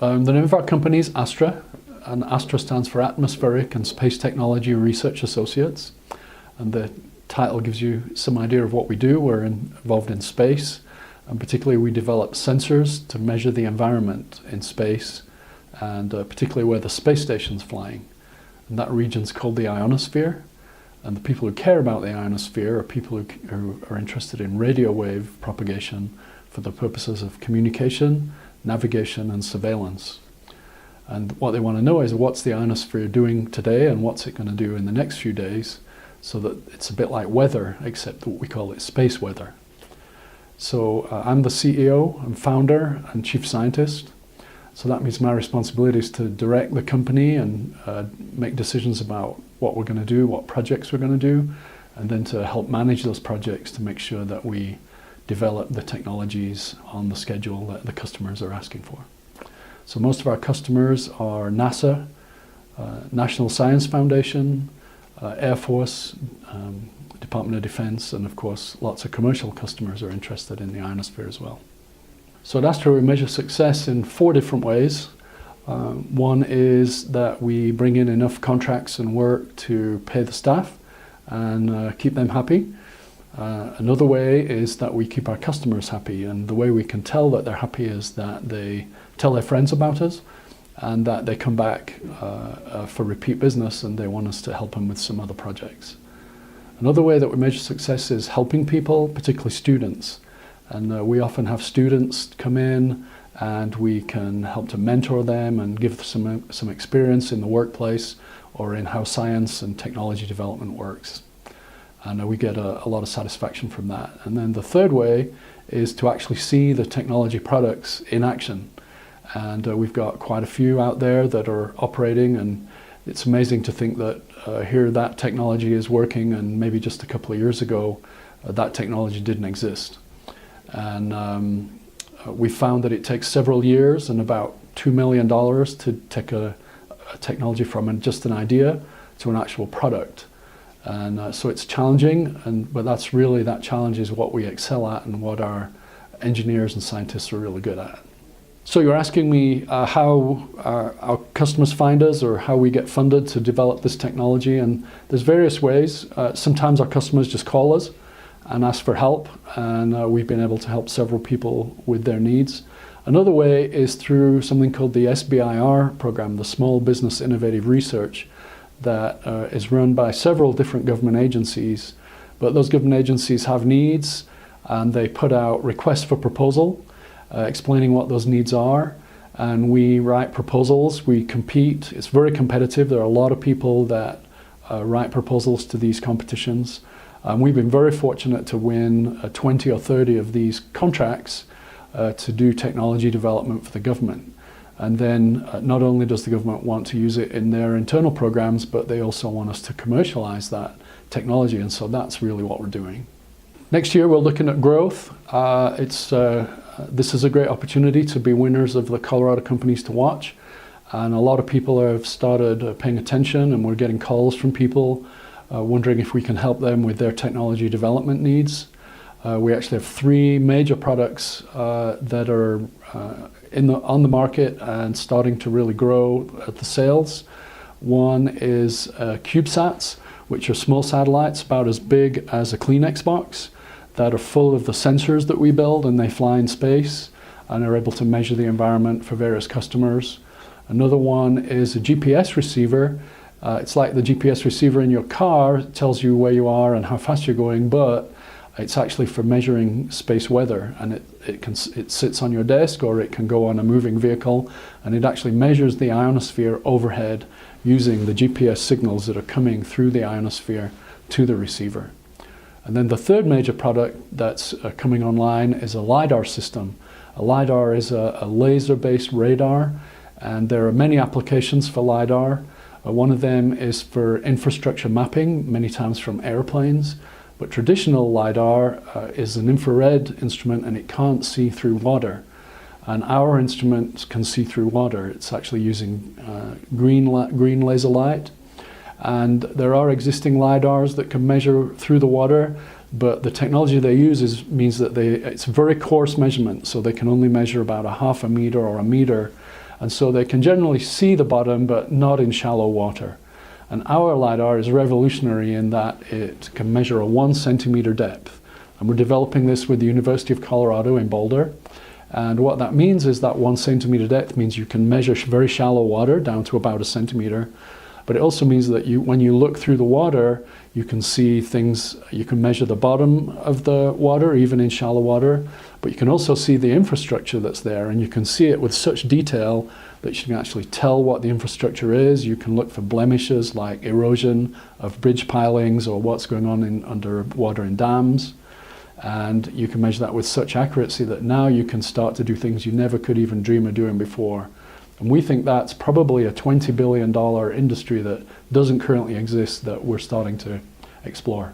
The name of our company is ASTRA, and ASTRA stands for Atmospheric and Space Technology Research Associates. And the title gives you some idea of what we do. We're involved in space, and particularly we develop sensors to measure the environment in space, and particularly where the space station's flying. And that region's called the ionosphere. And the people who care about the ionosphere are people who are interested in radio wave propagation for the purposes of communication, navigation and surveillance. And what they want to know is what's the ionosphere doing today and what's it going to do in the next few days, so that it's a bit like weather, except what we call it space weather. So I'm the CEO and founder and chief scientist. So that means my responsibility is to direct the company and make decisions about what we're going to do, what projects we're going to do, and then to help manage those projects to make sure that we develop the technologies on the schedule that the customers are asking for. So most of our customers are NASA, National Science Foundation, Air Force, Department of Defense, and of course lots of commercial customers are interested in the ionosphere as well. So at ASTRA we measure success in 4 different ways. One is that we bring in enough contracts and work to pay the staff and keep them happy. Another way is that we keep our customers happy, and the way we can tell that they're happy is that they tell their friends about us and that they come back for repeat business and they want us to help them with some other projects. Another way that we measure success is helping people, particularly students. And we often have students come in and we can help to mentor them and give some experience in the workplace or in how science and technology development works. And we get a lot of satisfaction from that. And then the third way is to actually see the technology products in action. And we've got quite a few out there that are operating, and it's amazing to think that here that technology is working, and maybe just a couple of years ago that technology didn't exist. And we found that it takes several years and about $2 million to take a technology from just an idea to an actual product. And so it's challenging, but that's really, that challenge is what we excel at and what our engineers and scientists are really good at. So you're asking me how our customers find us or how we get funded to develop this technology, and there's various ways. Sometimes our customers just call us and ask for help, and we've been able to help several people with their needs. Another way is through something called the Sbir Program, the Small Business Innovative Research, that is run by several different government agencies. But those government agencies have needs, and they put out requests for proposal, explaining what those needs are, and we write proposals, we compete. It's very competitive. There are a lot of people that write proposals to these competitions. We've been very fortunate to win 20 or 30 of these contracts to do technology development for the government. And then not only does the government want to use it in their internal programs, but they also want us to commercialize that technology, and so that's really what we're doing. Next year we're looking at growth. This is a great opportunity to be winners of the Colorado Companies to Watch, and a lot of people have started paying attention, and we're getting calls from people wondering if we can help them with their technology development needs. We actually have 3 major products that are on the market and starting to really grow at the sales. One is CubeSats, which are small satellites about as big as a Kleenex box that are full of the sensors that we build, and they fly in space and are able to measure the environment for various customers. Another one is a GPS receiver. It's like the GPS receiver in your car. It tells you where you are and how fast you're going, but it's actually for measuring space weather, and it sits on your desk, or it can go on a moving vehicle, and it actually measures the ionosphere overhead using the GPS signals that are coming through the ionosphere to the receiver. And then the third major product that's coming online is a Lidar system. A Lidar is a laser-based radar, and there are many applications for Lidar. One of them is for infrastructure mapping, many times from airplanes. But traditional Lidar is an infrared instrument, and it can't see through water. And our instrument can see through water. It's actually using green laser light. And there are existing LiDARs that can measure through the water, but the technology they use means that it's very coarse measurement, so they can only measure about 0.5 meter or 1 meter, And so they can generally see the bottom, but not in shallow water. And our LiDAR is revolutionary in that it can measure a 1 centimeter depth. And we're developing this with the University of Colorado in Boulder. And what that means is that 1 centimeter depth means you can measure very shallow water down to about a centimeter. But it also means that when you look through the water, you can see things, you can measure the bottom of the water, even in shallow water, but you can also see the infrastructure that's there, and you can see it with such detail that you can actually tell what the infrastructure is. You can look for blemishes like erosion of bridge pilings or what's going on under water in dams. And you can measure that with such accuracy that now you can start to do things you never could even dream of doing before. And we think that's probably a $20 billion industry that doesn't currently exist that we're starting to explore.